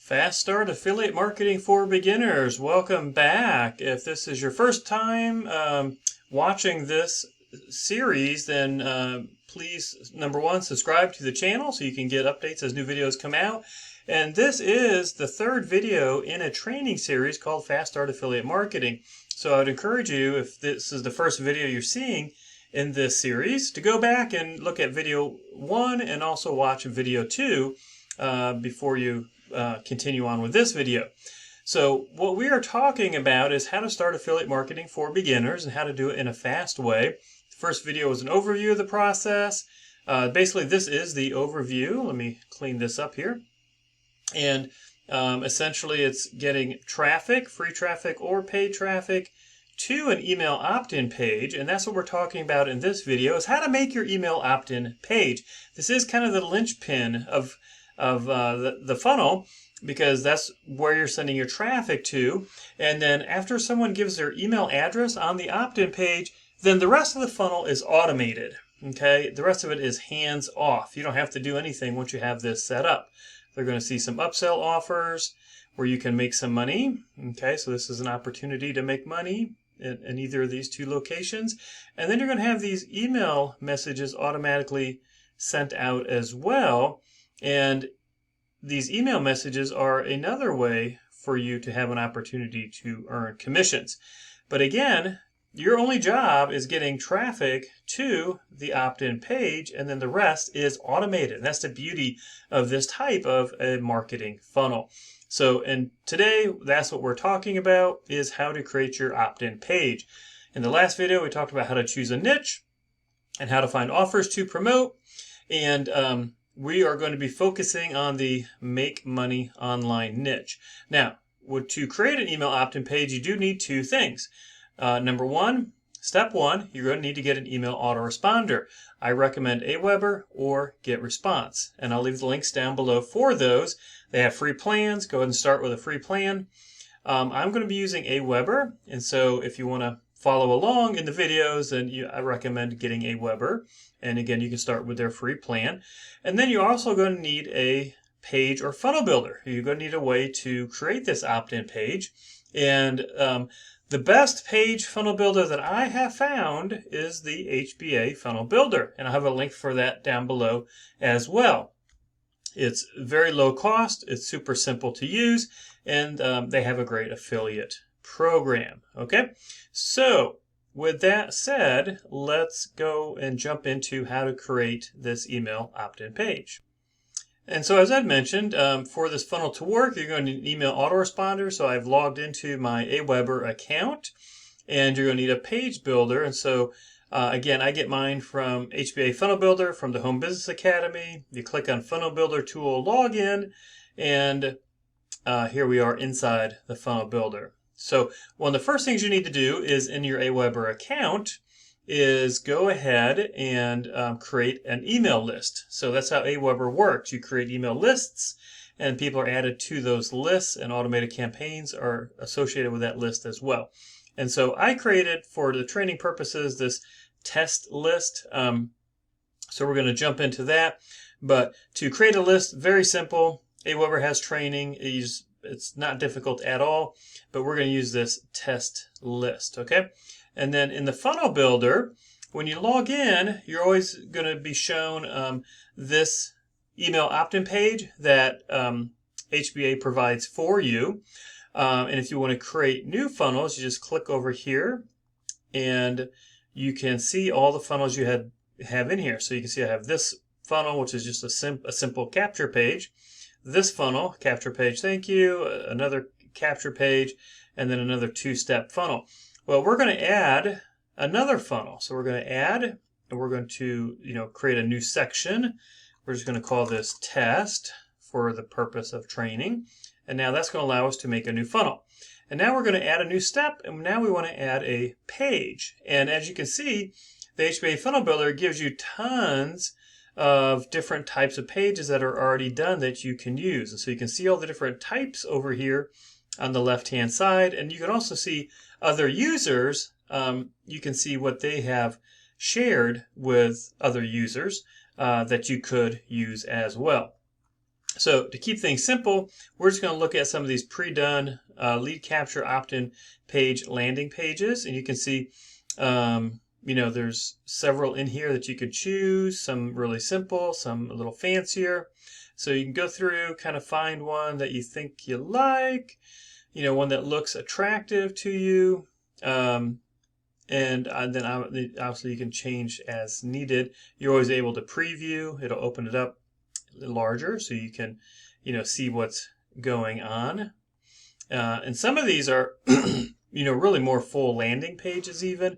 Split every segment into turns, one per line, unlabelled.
Fast Start Affiliate Marketing for Beginners. Welcome back. If this is your first time watching this series, then please, number one, subscribe to the channel so you can get updates as new videos come out. And this is the third video in a training series called Fast Start Affiliate Marketing. So I would encourage you, if this is the first video you're seeing in this series, to go back and look at video 1 and also watch video 2 before you continue on with this video. So what we are talking about is how to start affiliate marketing for beginners and how to do it in a fast way. The first video was an overview of the process. Basically, this is the overview. Let me clean this up here. And essentially, it's getting traffic, free traffic or paid traffic, to an email opt-in page. And that's what we're talking about in this video, is how to make your email opt-in page. This is kind of the linchpin of the funnel, because that's where you're sending your traffic to. And then after someone gives their email address on the opt-in page, then the rest of the funnel is automated. Okay, the rest of it is hands off. You don't have to do anything once you have this set up. They're going to see some upsell offers where you can make some money. Okay, so this is an opportunity to make money in either of these two locations. And then you're going to have these email messages automatically sent out as well. And these email messages are another way for you to have an opportunity to earn commissions. But again, your only job is getting traffic to the opt-in page, and then the rest is automated. And that's the beauty of this type of a marketing funnel. So, and today, that's what we're talking about, is how to create your opt-in page. In the last video, we talked about how to choose a niche and how to find offers to promote. And we are going to be focusing on the make money online niche. Now, to create an email opt-in page, you do need two things. Number one, step one, you're going to need to get an email autoresponder. I recommend Aweber or GetResponse, and I'll leave the links down below for those. They have free plans. Go ahead and start with a free plan. I'm going to be using Aweber, and so if you want to follow along in the videos, then I recommend getting Aweber. And again, you can start with their free plan. And then you're also going to need a page or funnel builder. You're going to need a way to create this opt-in page. And the best page funnel builder that I have found is the HBA funnel builder. And I'll have a link for that down below as well. It's very low cost. It's super simple to use. And they have a great affiliate program. Okay, so with that said, let's go and jump into how to create this email opt-in page. And so as I'd mentioned, for this funnel to work, you're going to need an email autoresponder. So I've logged into my Aweber account, and you're going to need a page builder. And so again, I get mine from HBA Funnel Builder from the Home Business Academy. You click on Funnel Builder Tool Login, and here we are inside the Funnel Builder. So one of the first things you need to do is in your Aweber account is go ahead and create an email list. So that's how Aweber works. You create email lists, and people are added to those lists, and automated campaigns are associated with that list as well. And so I created, for the training purposes, this test list. So we're going to jump into that. But to create a list, very simple. Aweber has training. It's not difficult at all, but we're going to use this test list, okay? And then in the funnel builder, when you log in, you're always going to be shown this email opt-in page that HBA provides for you. And if you want to create new funnels, you just click over here, and you can see all the funnels you have in here. So you can see I have this funnel, which is just a simple capture page. This funnel, capture page, thank you, another capture page, and then another two-step funnel. Well, we're going to add another funnel. So we're going to add, and we're going to create a new section. We're just going to call this test for the purpose of training. And now that's going to allow us to make a new funnel. And now we're going to add a new step, and now we want to add a page. And as you can see, the HBA Funnel Builder gives you tons of different types of pages that are already done that you can use. And so you can see all the different types over here on the left-hand side, and you can also see other users. You can see what they have shared with other users that you could use as well. So to keep things simple, we're just going to look at some of these pre-done lead capture opt-in page landing pages. And you can see, there's several in here that you could choose, some really simple, some a little fancier. So you can go through, kind of find one that you think you like, one that looks attractive to you. And then obviously you can change as needed. You're always able to preview. It'll open it up larger so you can see what's going on, and some of these are really more full landing pages even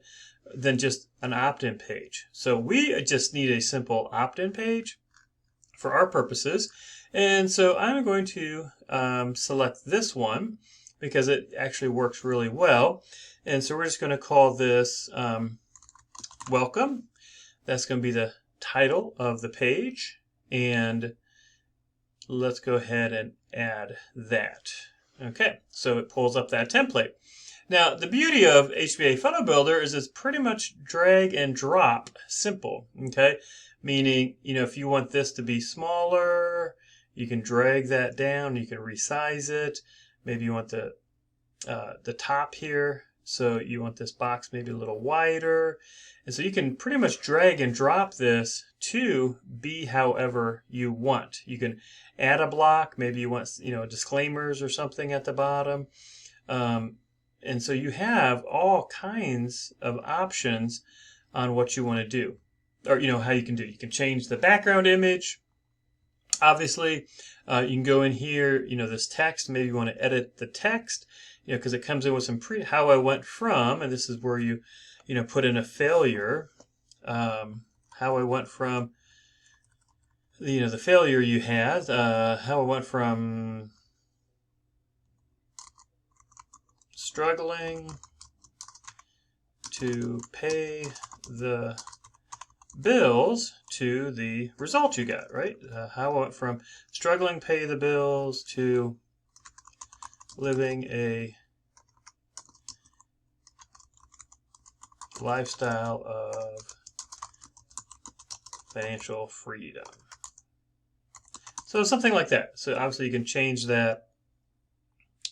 than just an opt-in page. So we just need a simple opt-in page for our purposes, and so I'm going to select this one because it actually works really well. And so we're just going to call this welcome. That's going to be the title of the page. And let's go ahead and add that. Okay, so it pulls up that template. Now, the beauty of HBA Funnel Builder is it's pretty much drag and drop simple, okay? Meaning, if you want this to be smaller, you can drag that down, you can resize it. Maybe you want the top here, so you want this box maybe a little wider. And so you can pretty much drag and drop this to be however you want. You can add a block, maybe you want disclaimers or something at the bottom. And so you have all kinds of options on what you want to do, or how you can do. You can change the background image. Obviously, you can go in here, this text, maybe you want to edit the text, because it comes in with some how I went from, and this is where you put in a failure, how I went from, the failure you had, how I went from struggling to pay the bills to the result you got, right? How I went from struggling to pay the bills to living a lifestyle of financial freedom. So something like that. So obviously you can change that,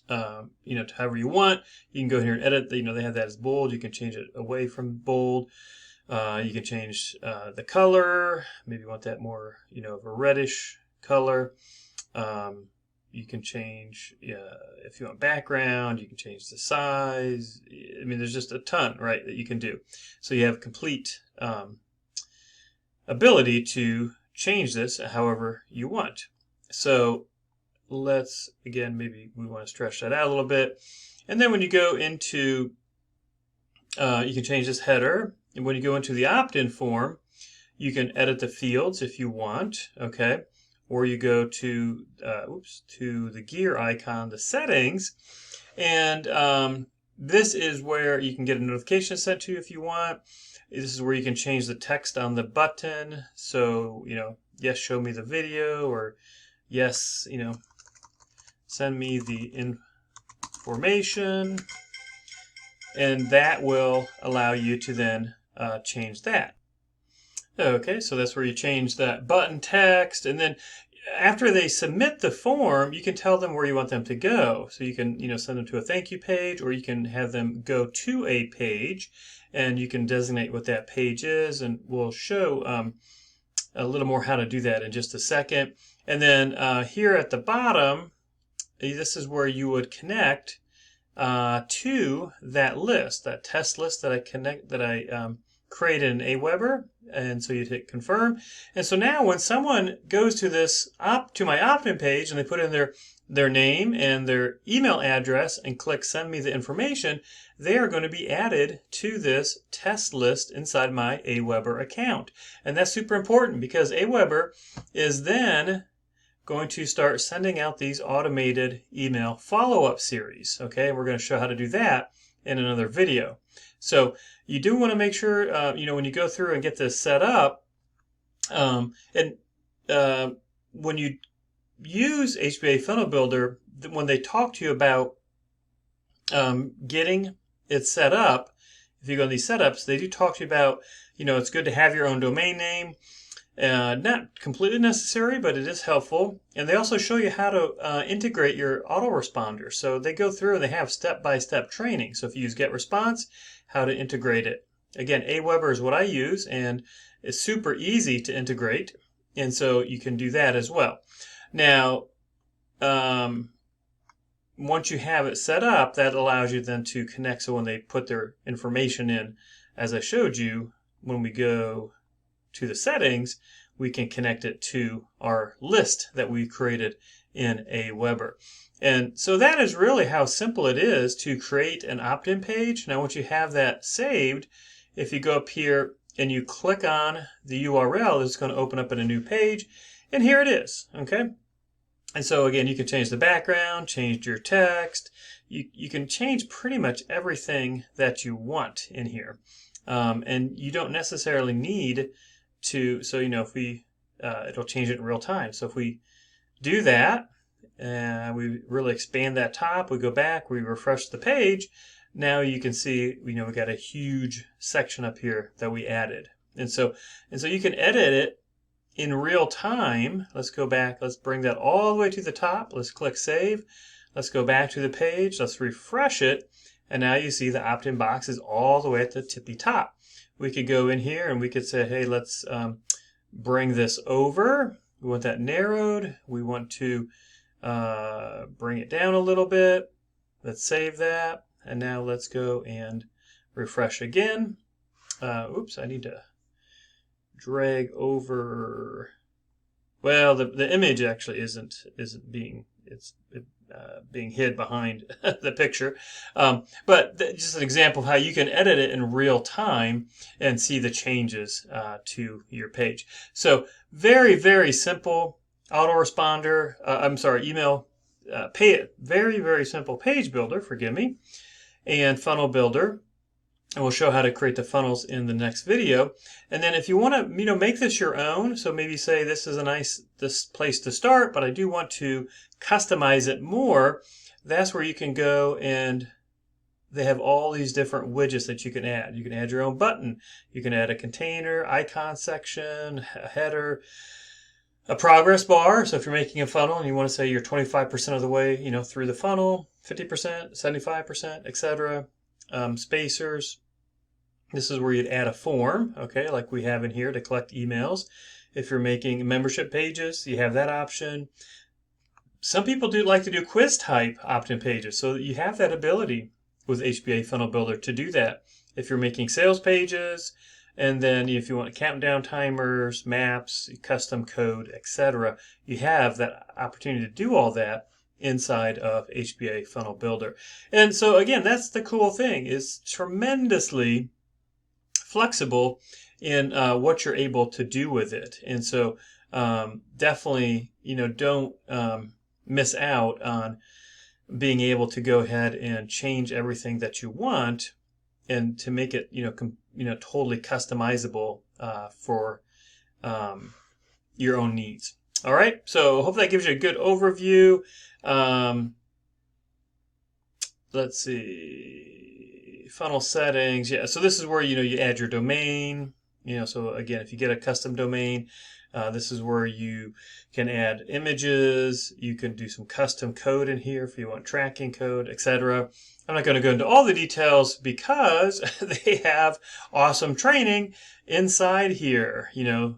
to however you want. You can go here and edit. They have that as bold. You can change it away from bold. You can change the color. Maybe you want that more, of a reddish color. You can change, if you want background, you can change the size. I mean, there's just a ton, right, that you can do. So you have complete ability to change this however you want. So let's, again, maybe we want to stretch that out a little bit. And then when you go into, you can change this header. And when you go into the opt-in form, you can edit the fields if you want, okay? Or you go to the gear icon, the settings, and this is where you can get a notification sent to you if you want. This is where you can change the text on the button. So, yes, show me the video, or yes, send me the information, and that will allow you to then change that. Okay, so that's where you change that button text, and then after they submit the form, you can tell them where you want them to go. So you can, send them to a thank you page, or you can have them go to a page, and you can designate what that page is, and we'll show a little more how to do that in just a second. And then here at the bottom, this is where you would connect to that list, that test list that I created in Aweber, and so you'd hit confirm. And so now when someone goes to this to my opt-in page and they put in their name and their email address and click send me the information, they are going to be added to this test list inside my Aweber account. And that's super important because Aweber is then going to start sending out these automated email follow-up series. Okay, and we're going to show how to do that in another video. So you do want to make sure, when you go through and get this set up, and when you use HBA Funnel Builder, when they talk to you about getting it set up, if you go in these setups, they do talk to you about, it's good to have your own domain name. Not completely necessary, but it is helpful. And they also show you how to integrate your autoresponder. So they go through and they have step-by-step training. So if you use GetResponse, how to integrate it. Again, Aweber is what I use, and it's super easy to integrate. And so you can do that as well. Now, once you have it set up, that allows you then to connect. So when they put their information in, as I showed you, when we go to the settings, we can connect it to our list that we created in Aweber. And so that is really how simple it is to create an opt-in page. Now, once you have that saved, if you go up here and you click on the URL, it's going to open up in a new page, and here it is, okay? And so again, you can change the background, change your text. You can change pretty much everything that you want in here. And you don't necessarily need to, so if we, it'll change it in real time. So if we do that, we really expand that top, we go back, we refresh the page, now you can see, we got a huge section up here that we added. And so you can edit it in real time. Let's go back, let's bring that all the way to the top, let's click save, let's go back to the page, let's refresh it, and now you see the opt-in box is all the way at the tippy top. We could go in here and we could say, hey, let's bring this over. We want that narrowed. We want to bring it down a little bit. Let's save that. And now let's go and refresh again. Oops, I need to drag over. Well, the image actually isn't being, it's being hid behind the picture. But just an example of how you can edit it in real time and see the changes to your page. So very, very simple autoresponder, email, very, very simple page builder, forgive me, and funnel builder. And we'll show how to create the funnels in the next video. And then if you want to, make this your own, so maybe say this is this place to start, but I do want to customize it more, that's where you can go, and they have all these different widgets that you can add. You can add your own button. You can add a container, icon section, a header, a progress bar. So if you're making a funnel and you want to say you're 25% of the way, through the funnel, 50%, 75%, etc. Spacers. This is where you'd add a form, okay, like we have in here to collect emails. If you're making membership pages, you have that option. Some people do like to do quiz type opt-in pages, so that you have that ability with HBA Funnel Builder to do that. If you're making sales pages, and then if you want countdown timers, maps, custom code, etc., you have that opportunity to do all that inside of HBA Funnel Builder. And so again, that's the cool thing, is tremendously flexible in what you're able to do with it. And so definitely, don't miss out on being able to go ahead and change everything that you want and to make it, totally customizable for your own needs. All right, so hope that gives you a good overview. Let's see, funnel settings. Yeah, so this is where, you add your domain. So again, if you get a custom domain, this is where you can add images. You can do some custom code in here if you want tracking code, etc. I'm not going to go into all the details because they have awesome training inside here,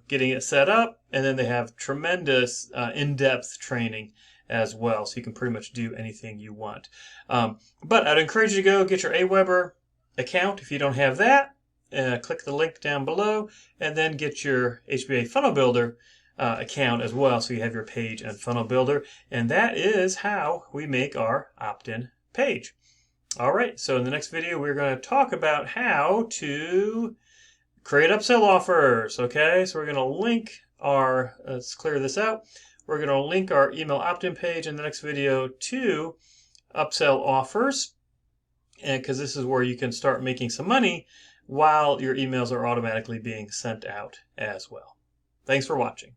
getting it set up, and then they have tremendous in-depth training as well, so you can pretty much do anything you want. But I'd encourage you to go get your Aweber account if you don't have that. Click the link down below, and then get your HBA Funnel Builder account as well, so you have your page and funnel builder. And that is how we make our opt-in page. All right, so in the next video, we're going to talk about how to create upsell offers. Okay, so we're going to link our, let's clear this out. We're going to link our email opt-in page in the next video to upsell offers, and because this is where you can start making some money while your emails are automatically being sent out as well. Thanks for watching.